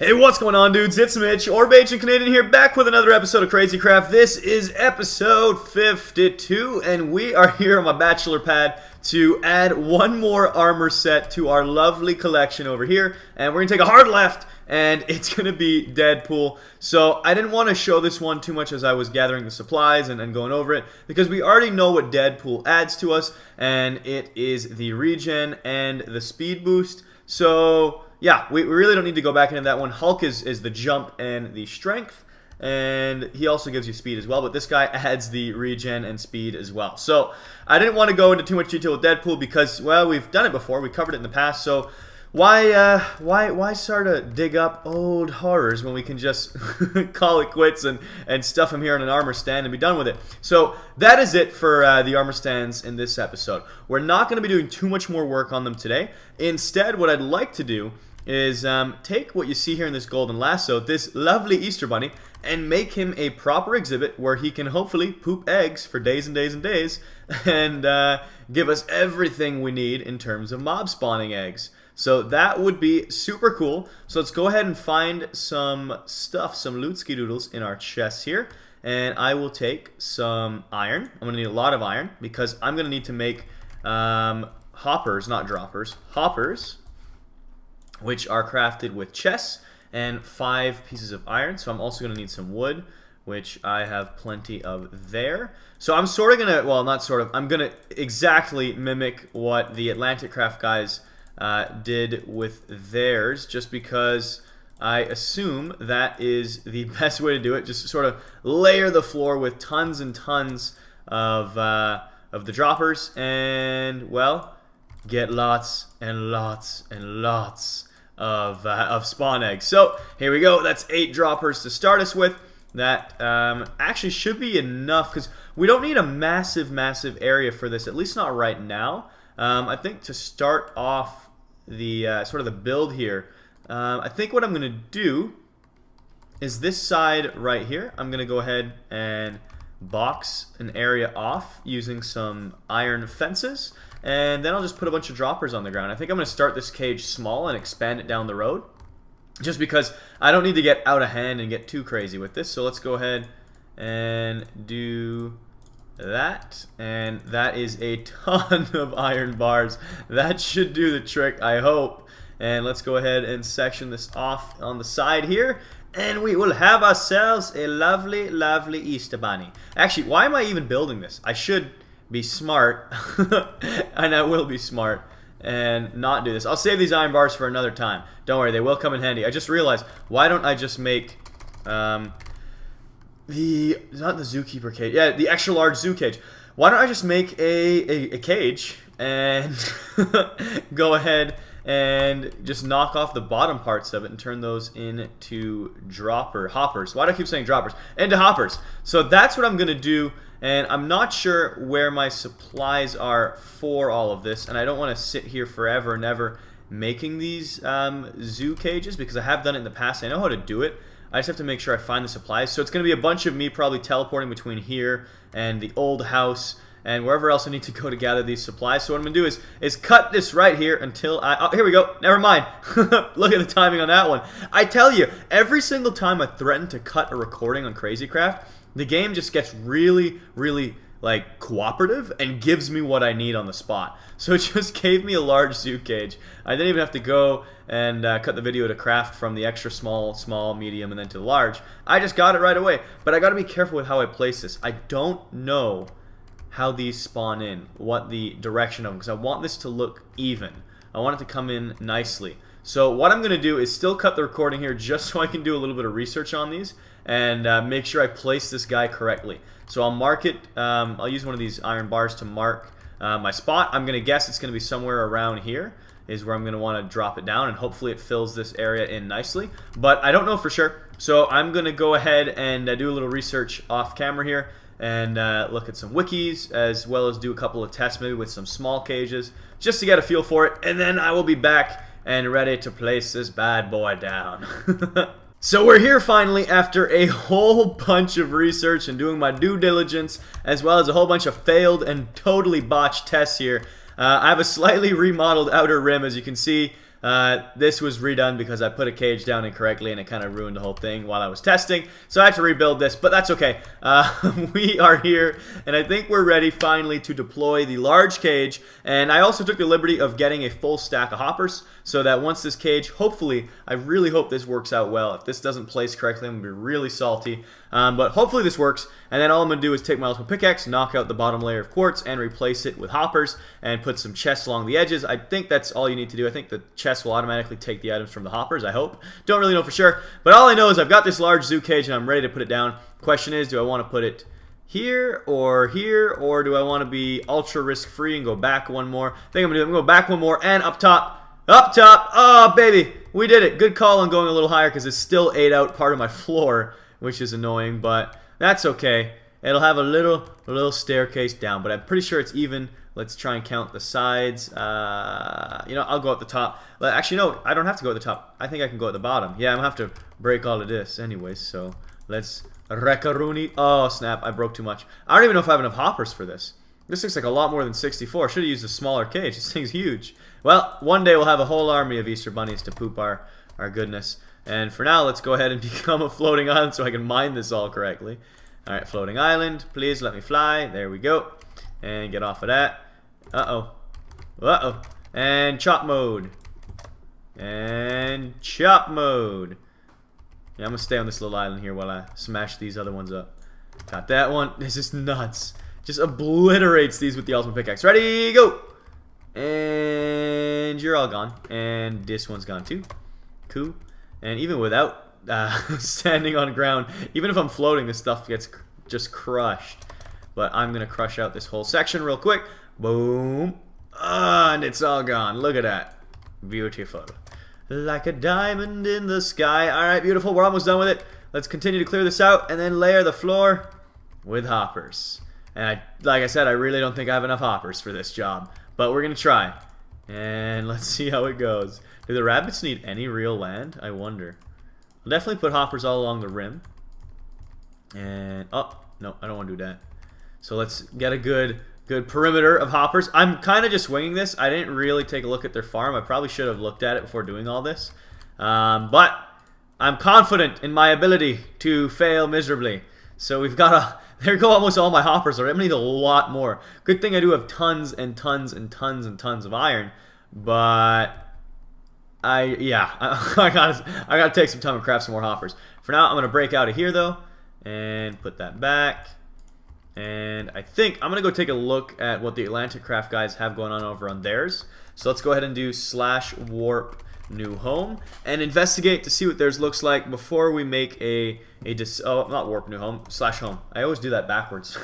Hey, what's going on, dudes? It's Mitch, or Ancient Canadian here, back with another episode of Crazy Craft. This is episode 52, and we are here on my bachelor pad to add one more armor set to our lovely collection over here. And we're going to take a hard left, and it's going to be Deadpool. So I didn't want to show this one too much as I was gathering the supplies and going over it, because we already know what Deadpool adds to us, and it is the regen and the speed boost. So yeah, we really don't need to go back into that one. Hulk is the jump and the strength, and he also gives you speed as well, but this guy adds the regen and speed as well. So I didn't want to go into too much detail with Deadpool because, well, we've done it before. We covered it in the past, so why start to dig up old horrors when we can just call it quits and stuff him here in an armor stand and be done with it? So that is it for the armor stands in this episode. We're not going to be doing too much more work on them today. Instead, what I'd like to do is take what you see here in this golden lasso, this lovely Easter bunny, and make him a proper exhibit where he can hopefully poop eggs for days and days and days and give us everything we need in terms of mob spawning eggs. So that would be super cool. So let's go ahead and find some stuff, some loot-ski doodles in our chests here. And I will take some iron. I'm going to need a lot of iron because I'm going to need to make hoppers, not droppers, hoppers, which are crafted with chests and 5 pieces of iron. So I'm also going to need some wood, which I have plenty of there. So I'm sort of going to, well, not sort of, I'm going to exactly mimic what the TheAtlanticCraft guys did with theirs, just because I assume that is the best way to do it. Just sort of layer the floor with tons and tons of the droppers, and, well, get lots and lots and lots of spawn eggs. So here we go. That's 8 droppers to start us with. That actually should be enough because we don't need a massive area for this, at least not right now. I think to start off the sort of the build here, I think what I'm going to do is this side right here. I'm going to go ahead and box an area off using some iron fences, and then I'll just put a bunch of droppers on the ground. I think I'm going to start this cage small and expand it down the road, just because I don't need to get out of hand and get too crazy with this. So let's go ahead and do that, and that is a ton of iron bars. That should do the trick, I hope. And let's go ahead and section this off on the side here, and we will have ourselves a lovely Easter bunny. Actually, why am I even building this? I should be smart and I will be smart and not do this. I'll save these iron bars for another time. Don't worry, they will come in handy. I just realized, why don't I just make not the zookeeper cage. Yeah, the extra large zoo cage. Why don't I just make a cage and go ahead and just knock off the bottom parts of it and turn those into hoppers. Why do I keep saying droppers? Into hoppers. So that's what I'm going to do, and I'm not sure where my supplies are for all of this, and I don't want to sit here forever and ever making these zoo cages because I have done it in the past. I know how to do it. I just have to make sure I find the supplies. So it's going to be a bunch of me probably teleporting between here and the old house and wherever else I need to go to gather these supplies. So what I'm going to do is cut this right here until oh, here we go. Never mind. Look at the timing on that one. I tell you, every single time I threaten to cut a recording on Crazy Craft, the game just gets really like cooperative and gives me what I need on the spot. So it just gave me a large zoo cage. I didn't even have to go and cut the video to craft from the extra small, medium, and then to the large. I just got it right away. But I got to be careful with how I place this. I don't know how these spawn in, what the direction of them, because I want this to look even. I want it to come in nicely. So what I'm going to do is still cut the recording here just so I can do a little bit of research on these and make sure I place this guy correctly. So I'll mark it, I'll use one of these iron bars to mark my spot. I'm going to guess it's going to be somewhere around here is where I'm going to want to drop it down, and hopefully it fills this area in nicely. But I don't know for sure, so I'm going to go ahead and do a little research off camera here and look at some wikis, as well as do a couple of tests maybe with some small cages, just to get a feel for it, and then I will be back and ready to place this bad boy down. So we're here finally after a whole bunch of research and doing my due diligence, as well as a whole bunch of failed and totally botched tests here. I have a slightly remodeled outer rim, as you can see. This was redone because I put a cage down incorrectly and it kind of ruined the whole thing while I was testing. So I had to rebuild this, but that's okay. We are here, and I think we're ready finally to deploy the large cage. And I also took the liberty of getting a full stack of hoppers so that once this cage, hopefully, I really hope this works out well. If this doesn't place correctly, I'm going to be really salty. But hopefully this works, and then all I'm going to do is take my ultimate pickaxe, knock out the bottom layer of quartz, and replace it with hoppers, and put some chests along the edges. I think that's all you need to do. I think the chest will automatically take the items from the hoppers, I hope. Don't really know for sure, but all I know is I've got this large zoo cage and I'm ready to put it down. Question is, do I want to put it here, or do I want to be ultra risk-free and go back one more? I think I'm going to go back one more, and up top. Up top! Oh, baby! We did it! Good call on going a little higher because it still ate out part of my floor, which is annoying, but that's okay. It'll have a little staircase down, but I'm pretty sure it's even. Let's try and count the sides. You know, I'll go at the top. Actually, no, I don't have to go at the top. I think I can go at the bottom. Yeah, I'm going to have to break all of this anyways, so let's Rekaruni. Oh, snap, I broke too much. I don't even know if I have enough hoppers for this. This looks like a lot more than 64. Should have used a smaller cage. This thing's huge. Well, one day we'll have a whole army of Easter bunnies to poop our goodness. And for now, let's go ahead and become a floating island so I can mine this all correctly. Alright, floating island. Please let me fly. There we go. And get off of that. Uh-oh. Uh-oh. And chop mode. And chop mode. Yeah, I'm going to stay on this little island here while I smash these other ones up. Got that one. This is nuts. Just obliterates these with the ultimate pickaxe. Ready, go! And you're all gone. And this one's gone too. Cool. And even without standing on ground, even if I'm floating, this stuff gets just crushed. But I'm going to crush out this whole section real quick. Boom. And it's all gone. Look at that. Beautiful. Like a diamond in the sky. Alright, beautiful. We're almost done with it. Let's continue to clear this out and then layer the floor with hoppers. And like I said, I really don't think I have enough hoppers for this job. But we're going to try. And let's see how it goes. Do the rabbits need any real land? I wonder. I'll definitely put hoppers all along the rim. And, oh, no, I don't want to do that. So let's get a good perimeter of hoppers. I'm kind of just winging this. I didn't really take a look at their farm. I probably should have looked at it before doing all this. But I'm confident in my ability to fail miserably. So we've got a... There go almost all my hoppers already. I'm gonna need a lot more. Good thing I do have tons and tons and tons and tons of iron. But I gotta take some time and craft some more hoppers. For now, I'm gonna break out of here though and put that back. And I think I'm gonna go take a look at what the TheAtlanticCraft guys have going on over on theirs. So let's go ahead and do /warp new home and investigate to see what theirs looks like before we make not warp new home /home. I always do that backwards.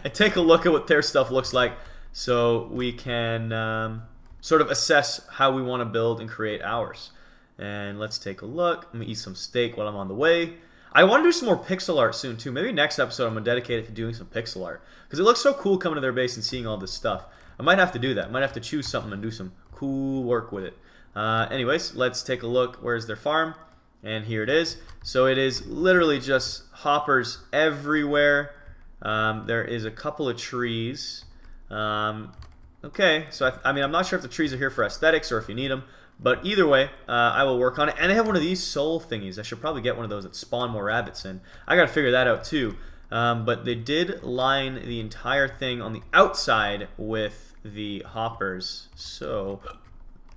And take a look at what their stuff looks like so we can sort of assess how we want to build and create ours. And let's take a look. I'm gonna eat some steak while I'm on the way. I want to do some more pixel art soon too. Maybe next episode I'm gonna dedicate it to doing some pixel art because it looks so cool coming to their base and seeing all this stuff. I might have to do that. I might have to choose something and do some cool work with it. Anyways, let's take a look. Where's their farm? And here it is. So it is literally just hoppers everywhere. There is a couple of trees. Okay, so I mean, I'm not sure if the trees are here for aesthetics or if you need them. But either way, I will work on it. And they have one of these soul thingies. I should probably get one of those that spawn more rabbits in. I got to figure that out too. But they did line the entire thing on the outside with the hoppers. So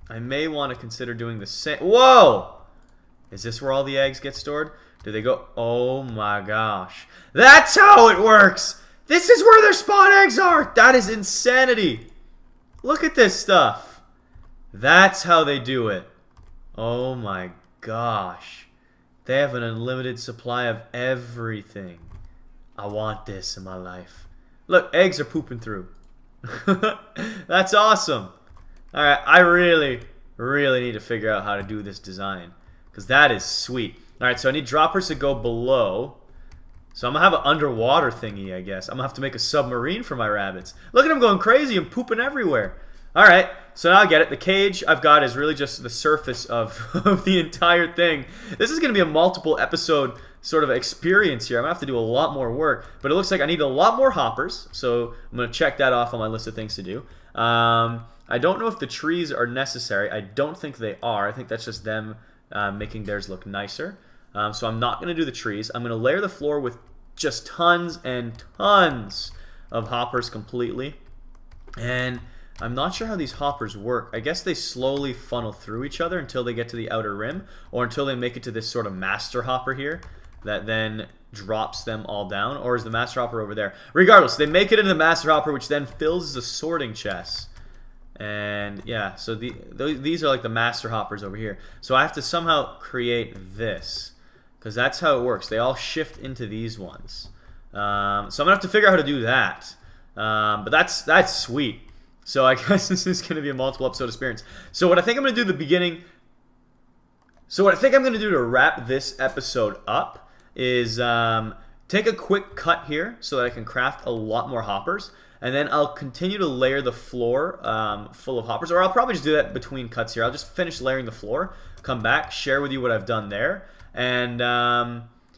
I may want to consider doing the same. Whoa! Is this where all the eggs get stored? Do they go? Oh my gosh. That's how it works! This is where their spawn eggs are! That is insanity! Look at this stuff. That's how they do it. Oh my gosh. They have an unlimited supply of everything. I want this in my life. Look, eggs are pooping through. That's awesome. Alright, I really need to figure out how to do this design. Because that is sweet. Alright, so I need droppers to go below. So I'm going to have an underwater thingy, I guess. I'm going to have to make a submarine for my rabbits. Look at them going crazy and pooping everywhere. Alright, so now I get it. The cage I've got is really just the surface of the entire thing. This is going to be a multiple episode sort of experience here. I'm going to have to do a lot more work, but it looks like I need a lot more hoppers, so I'm going to check that off on my list of things to do. I don't know if the trees are necessary. I don't think they are. I think that's just them making theirs look nicer. So I'm not going to do the trees. I'm going to layer the floor with just tons and tons of hoppers completely. And I'm not sure how these hoppers work. I guess they slowly funnel through each other until they get to the outer rim, or until they make it to this sort of master hopper here that then drops them all down. Or is the master hopper over there? Regardless, they make it into the master hopper, which then fills the sorting chest. And yeah, so these are like the master hoppers over here. So I have to somehow create this, because that's how it works. They all shift into these ones. So I'm gonna have to figure out how to do that. But that's sweet. So I guess this is gonna be a multiple episode experience. So what I think I'm gonna do at the beginning. So what I think I'm gonna do to wrap this episode up is take a quick cut here so that I can craft a lot more hoppers. And then I'll continue to layer the floor full of hoppers. Or I'll probably just do that between cuts here. I'll just finish layering the floor, come back, share with you what I've done there. And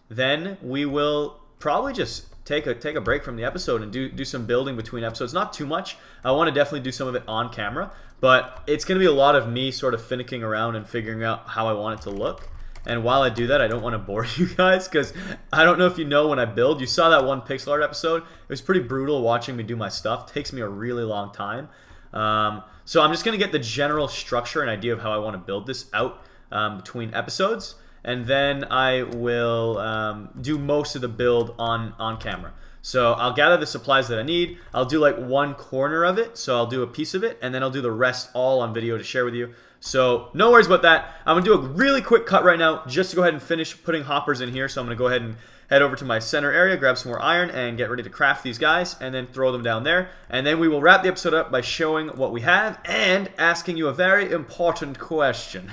then we will probably just take a break from the episode and do some building between episodes. Not too much. I want to definitely do some of it on camera. But it's going to be a lot of me sort of finicking around and figuring out how I want it to look. And while I do that, I don't want to bore you guys, because I don't know if you know, when I build, you saw that one pixel art episode. It was pretty brutal watching me do my stuff. It takes me a really long time. So I'm just going to get the general structure and idea of how I want to build this out between episodes. And then I will do most of the build on camera. So I'll gather the supplies that I need. I'll do like one corner of it, so I'll do a piece of it, and then I'll do the rest all on video to share with you. So no worries about that. I'm going to do a really quick cut right now just to go ahead and finish putting hoppers in here. So I'm going to go ahead and head over to my center area, grab some more iron, and get ready to craft these guys, and then throw them down there. And then we will wrap the episode up by showing what we have and asking you a very important question.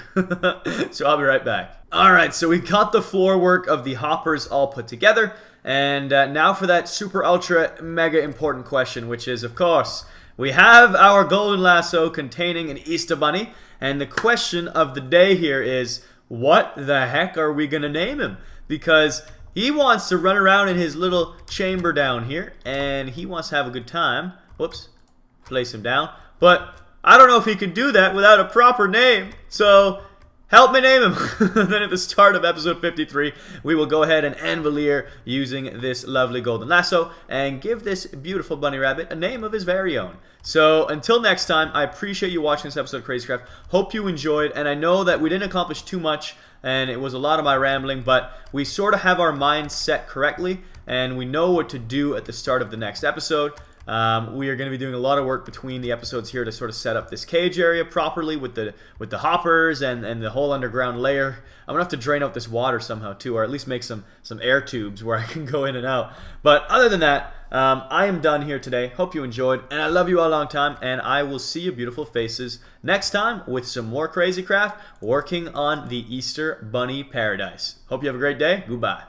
So I'll be right back. Alright, so we got the floor work of the hoppers all put together. And now for that super ultra mega important question, which is, of course, we have our golden lasso containing an Easter bunny. And the question of the day here is, what the heck are we going to name him? Because he wants to run around in his little chamber down here, and he wants to have a good time. Whoops, place him down. But I don't know if he can do that without a proper name. So help me name him. Then at the start of episode 53, we will go ahead and anvilier using this lovely golden lasso and give this beautiful bunny rabbit a name of his very own. So until next time, I appreciate you watching this episode of KrazyCraft. Hope you enjoyed, and I know that we didn't accomplish too much, and it was a lot of my rambling, but we sort of have our minds set correctly, and we know what to do at the start of the next episode. We are going to be doing a lot of work between the episodes here to sort of set up this cage area properly with the hoppers and the whole underground layer. I'm going to have to drain out this water somehow too, or at least make some air tubes where I can go in and out. But other than that, I am done here today. Hope you enjoyed, and I love you all a long time, and I will see your beautiful faces next time with some more KrazyCraft working on the Easter Bunny Paradise. Hope you have a great day. Goodbye.